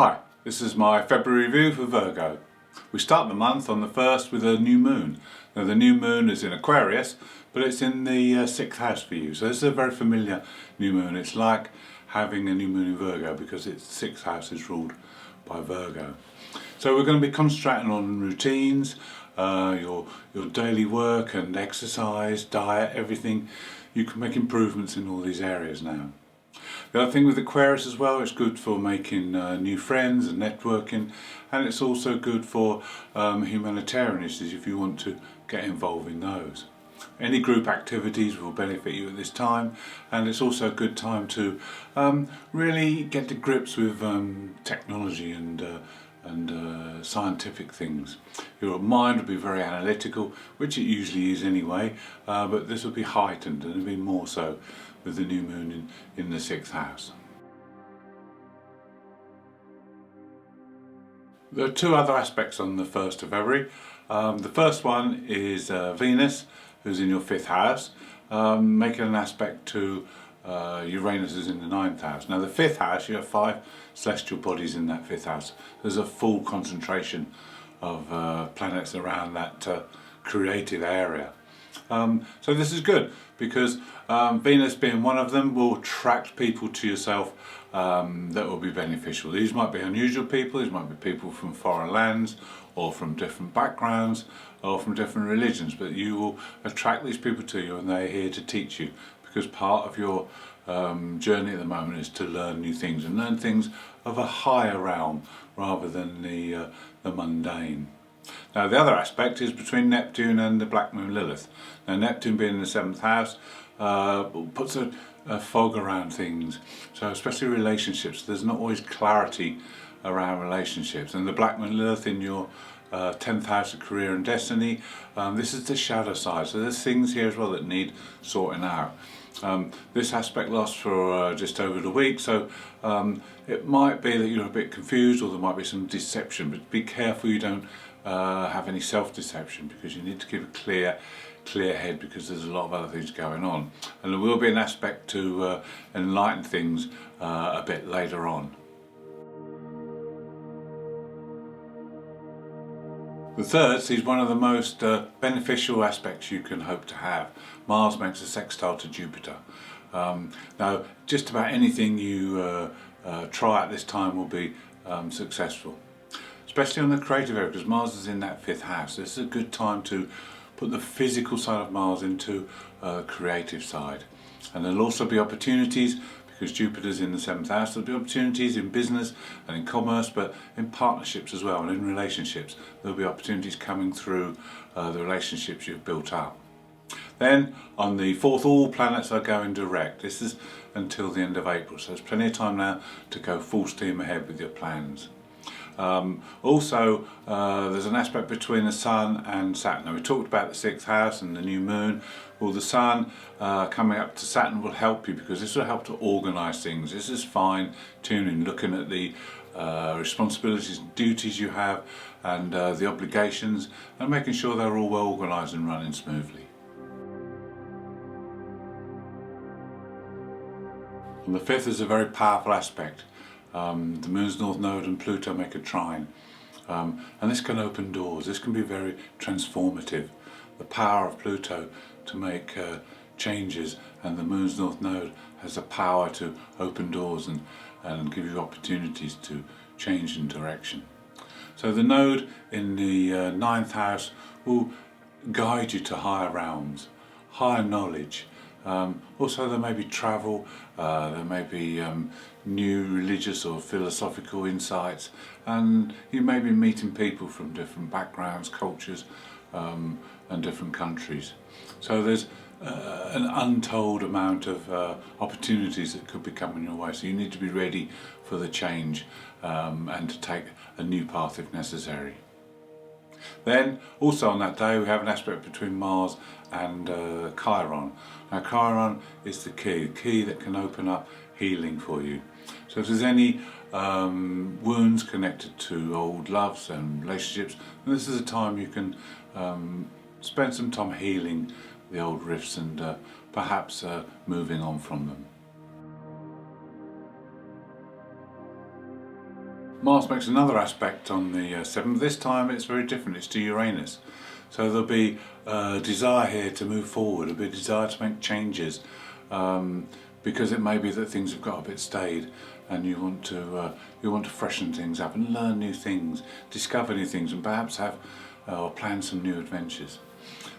Hi, this is my February review for Virgo. We start the month on the 1st with a new moon. Now the new moon is in Aquarius, but it's in the 6th house for you. So this is a very familiar new moon. It's like having a new moon in Virgo because its 6th house is ruled by Virgo. So we're going to be concentrating on routines, your daily work and exercise, diet, everything. You can make improvements in all these areas now. The other thing with Aquarius as well, it's good for making new friends and networking, and it's also good for humanitarian issues if you want to get involved in those. Any group activities will benefit you at this time, and it's also a good time to really get to grips with technology and scientific things. Your mind will be very analytical, which it usually is anyway, but this will be heightened, and it'll be more so with the new moon in the 6th house. There are two other aspects on the 1st of February. The first one is Venus, who's in your 5th house, making an aspect to Uranus is in the 9th house. Now the 5th house, you have 5 celestial bodies in that 5th house. There's a full concentration of planets around that creative area. So this is good because Venus being one of them will attract people to yourself that will be beneficial. These might be unusual people, these might be people from foreign lands or from different backgrounds or from different religions, but you will attract these people to you and they're here to teach you, because part of your journey at the moment is to learn new things and learn things of a higher realm rather than the mundane. Now the other aspect is between Neptune and the Black Moon Lilith. Now Neptune being in the 7th house puts a fog around things, so especially relationships. There's not always clarity around relationships, and the Black Moon Lilith in your 10th house of career and destiny, this is the shadow side, so there's things here as well that need sorting out. This aspect lasts for just over the week, so it might be that you're a bit confused or there might be some deception, but be careful you don't have any self-deception, because you need to keep a clear head, because there's a lot of other things going on, and there will be an aspect to enlighten things a bit later on. The 3rd sees one of the most beneficial aspects you can hope to have. Mars makes a sextile to Jupiter. Now just about anything you try at this time will be successful, especially on the creative area, because Mars is in that 5th house. This is a good time to put the physical side of Mars into the creative side, and there'll also be opportunities. Because Jupiter's in the 7th house, there'll be opportunities in business and in commerce, but in partnerships as well, and in relationships. There'll be opportunities coming through the relationships you've built up. Then on the 4th, all planets are going direct. This is until the end of April, so there's plenty of time now to go full steam ahead with your plans. Also, there's an aspect between the Sun and Saturn. Now we talked about the 6th house and the new moon. Well, the Sun coming up to Saturn will help you, because this will help to organise things. This is fine tuning, looking at the responsibilities and duties you have and the obligations, and making sure they're all well organised and running smoothly. On the 5th is a very powerful aspect. The Moon's North Node and Pluto make a trine, and this can open doors. This can be very transformative. The power of Pluto to make changes, and the Moon's North Node has the power to open doors and give you opportunities to change in direction. So the node in the 9th house will guide you to higher realms, higher knowledge. Also there may be travel, there may be new religious or philosophical insights, and you may be meeting people from different backgrounds, cultures and different countries. So there's an untold amount of opportunities that could be coming your way, so you need to be ready for the change and to take a new path if necessary. Then also on that day we have an aspect between Mars and Chiron. Now Chiron is the key that can open up healing for you. So if there's any wounds connected to old loves and relationships, this is a time you can spend some time healing the old rifts and perhaps moving on from them. Mars makes another aspect on the 7th. This time it's very different, it's to Uranus. So there'll be a desire here to move forward, there'll be a desire to make changes, because it may be that things have got a bit staid and you want to freshen things up and learn new things, discover new things, and perhaps have or plan some new adventures.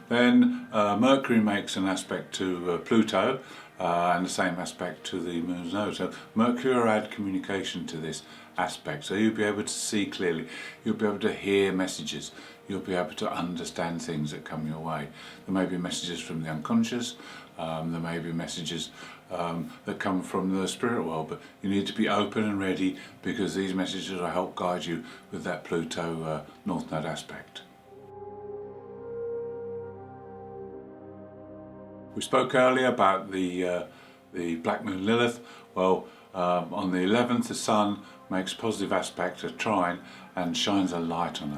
Then Mercury makes an aspect to Pluto, and the same aspect to the moon's node. So Mercury will add communication to this aspect. So you'll be able to see clearly, you'll be able to hear messages, you'll be able to understand things that come your way. There may be messages from the unconscious, there may be messages that come from the spirit world, but you need to be open and ready, because these messages will help guide you with that Pluto North Node aspect. We spoke earlier about the Black Moon Lilith. Well, on the 11th, the Sun makes positive aspect, a trine, and shines a light on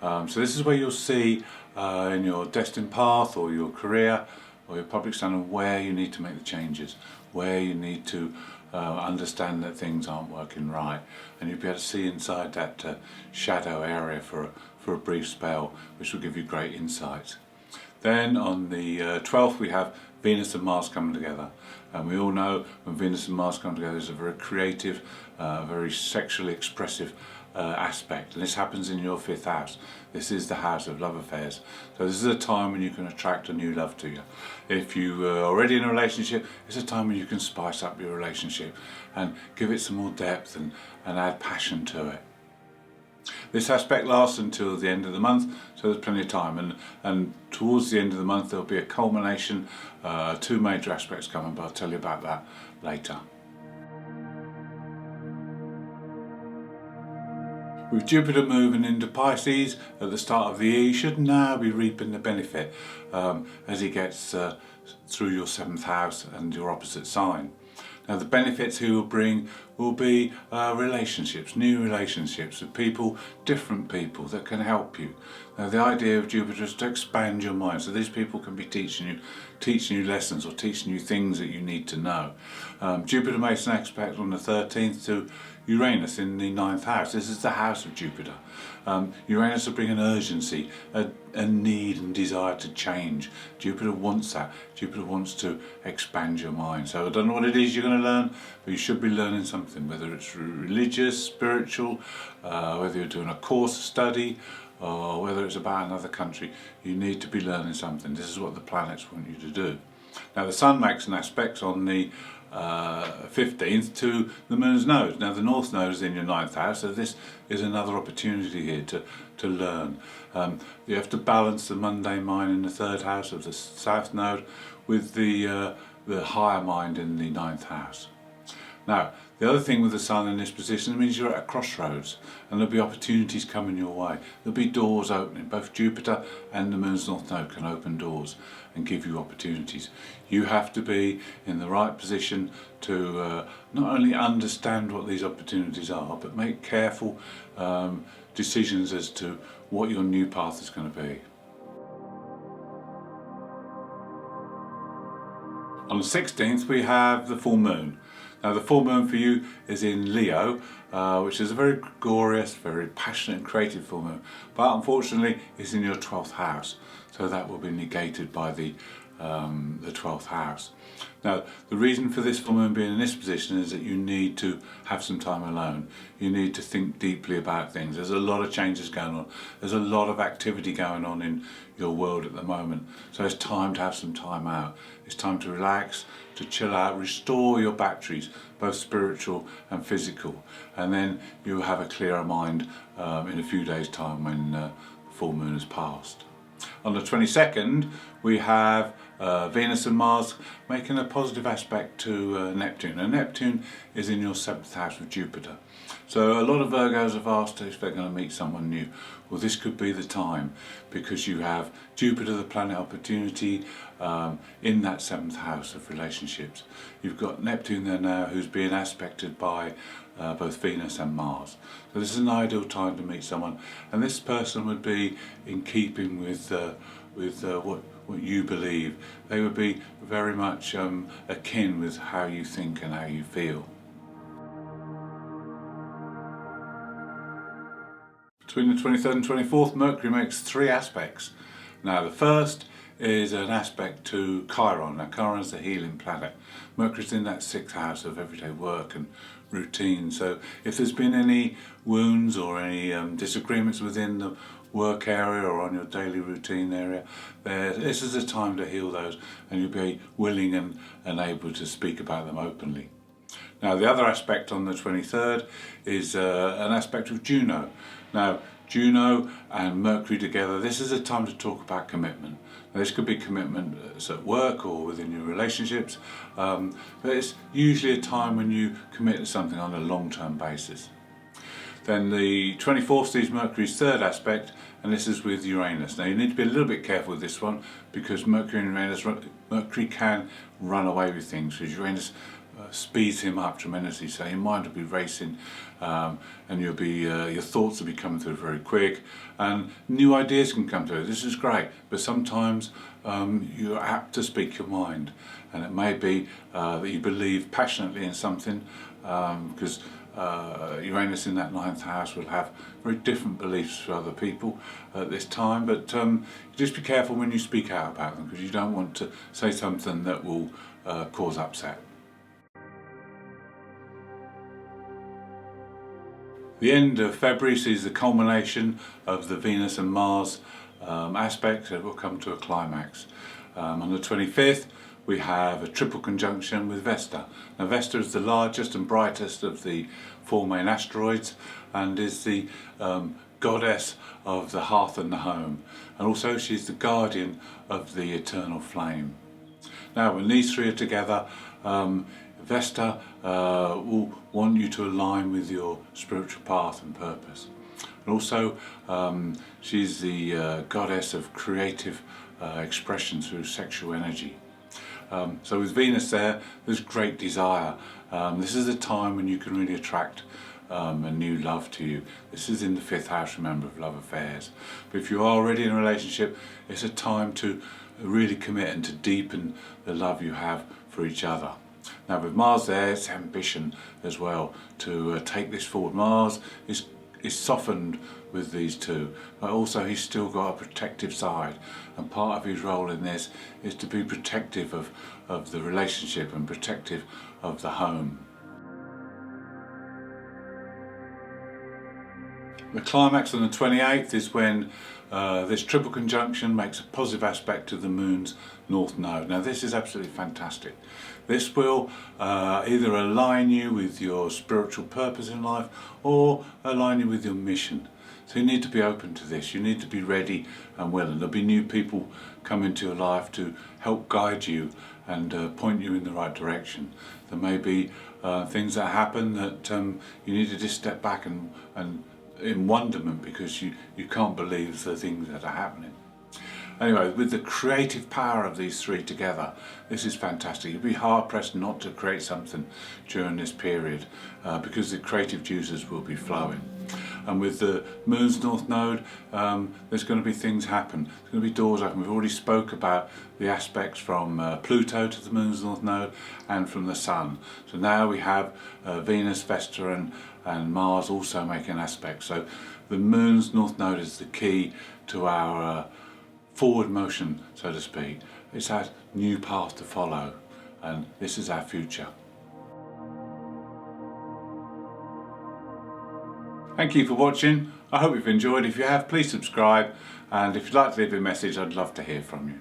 her. So this is where you'll see in your destined path, or your career, or your public standing, where you need to make the changes, where you need to understand that things aren't working right, and you'll be able to see inside that shadow area for a brief spell, which will give you great insights. Then on the 12th we have Venus and Mars coming together, and we all know when Venus and Mars come together, it's a very creative, very sexually expressive aspect, and this happens in your 5th house. This is the house of love affairs, so this is a time when you can attract a new love to you. If you are already in a relationship, it's a time when you can spice up your relationship and give it some more depth and add passion to it. This aspect lasts until the end of the month, so there's plenty of time, and towards the end of the month there'll be a culmination, 2 major aspects coming, but I'll tell you about that later. With Jupiter moving into Pisces at the start of the year, you should now be reaping the benefit as he gets through your 7th house and your opposite sign. Now the benefits he will bring will be relationships, new relationships with people, different people that can help you. Now the idea of Jupiter is to expand your mind, so these people can be teaching you lessons or teaching you things that you need to know. Jupiter makes an aspect on the 13th to Uranus in the 9th house. This is the house of Jupiter. Uranus will bring an urgency, a need and desire to change. Jupiter wants that. Jupiter wants to expand your mind. So I don't know what it is you're going to learn, but you should be learning something, whether it's religious, spiritual, whether you're doing a course study, or whether it's about another country. You need to be learning something. This is what the planets want you to do. Now the Sun makes an aspect on the 15th to the Moon's node. Now the North node is in your 9th house, so this is another opportunity here to learn. You have to balance the mundane mind in the 3rd house of the South node with the higher mind in the 9th house. Now the other thing with the Sun in this position means you're at a crossroads, and there'll be opportunities coming your way. There'll be doors opening. Both Jupiter and the Moon's North Node can open doors and give you opportunities. You have to be in the right position to not only understand what these opportunities are, but make careful decisions as to what your new path is going to be. On the 16th we have the full moon. Now the full moon for you is in Leo, which is a very glorious, very passionate and creative full moon, but unfortunately it's in your 12th house, so that will be negated by the 12th house. Now the reason for this full moon being in this position is that you need to have some time alone. You need to think deeply about things. There's a lot of changes going on. There's a lot of activity going on in your world at the moment. So it's time to have some time out. It's time to relax, to chill out, restore your batteries, both spiritual and physical. And then you'll have a clearer mind in a few days' time when the full moon has passed. On the 22nd, we have Venus and Mars making a positive aspect to Neptune. And Neptune is in your 7th house with Jupiter. So a lot of Virgos have asked if they're going to meet someone new. Well, this could be the time, because you have Jupiter, the planet opportunity, in that 7th house of relationships. You've got Neptune there now, who's being aspected by both Venus and Mars. So this is an ideal time to meet someone, and this person would be in keeping with what you believe. They would be very much akin with how you think and how you feel. Between the 23rd and 24th, Mercury makes 3 aspects. Now the first is an aspect to Chiron. Now Chiron is the healing planet. Mercury's in that 6th house of everyday work and routine. So if there's been any wounds or any disagreements within the work area or on your daily routine area, this is a time to heal those, and you'll be willing and able to speak about them openly. Now the other aspect on the 23rd is an aspect of Juno. Now Juno and Mercury together, this is a time to talk about commitment. Now, this could be commitment at work or within your relationships, but it's usually a time when you commit to something on a long-term basis. Then the 24th sees Mercury's 3rd aspect, and this is with Uranus. Now you need to be a little bit careful with this one, because Mercury and Uranus, Mercury can run away with things, because Uranus speeds him up tremendously, so your mind will be racing, and you'll be your thoughts will be coming through very quick, and new ideas can come through. This is great, but sometimes you're apt to speak your mind, and it may be that you believe passionately in something, because Uranus in that 9th house will have very different beliefs for other people at this time, but just be careful when you speak out about them, because you don't want to say something that will cause upset. The end of February sees the culmination of the Venus and Mars aspect, so it will come to a climax. On the 25th we have a triple conjunction with Vesta. Now Vesta is the largest and brightest of the 4 main asteroids, and is the goddess of the hearth and the home, and also she's the guardian of the eternal flame. Now when these 3 are together, Vesta will want you to align with your spiritual path and purpose. And also she's the goddess of creative expression through sexual energy. So with Venus there's great desire. This is a time when you can really attract a new love to you. This is in the 5th house, remember, of love affairs. But if you are already in a relationship, it's a time to really commit and to deepen the love you have for each other. Now with Mars there, it's ambition as well to take this forward. Mars is softened with these 2, but also he's still got a protective side, and part of his role in this is to be protective of the relationship and protective of the home. The climax on the 28th is when this triple conjunction makes a positive aspect to the Moon's North Node. Now this is absolutely fantastic. This will either align you with your spiritual purpose in life or align you with your mission. So you need to be open to this, you need to be ready and willing. There'll be new people come into your life to help guide you and point you in the right direction. There may be things that happen that you need to just step back and in wonderment, because you can't believe the things that are happening. Anyway, with the creative power of these 3 together, this is fantastic. You'd be hard pressed not to create something during this period, because the creative juices will be flowing. And with the Moon's North Node, there's going to be things happen. There's going to be doors open. We've already spoke about the aspects from Pluto to the Moon's North Node and from the Sun. So now we have Venus, Vesta and Mars also making aspects. So the Moon's North Node is the key to our forward motion, so to speak. It's our new path to follow, and this is our future. Thank you for watching. I hope you've enjoyed. If you have, please subscribe, and if you'd like to leave a message, I'd love to hear from you.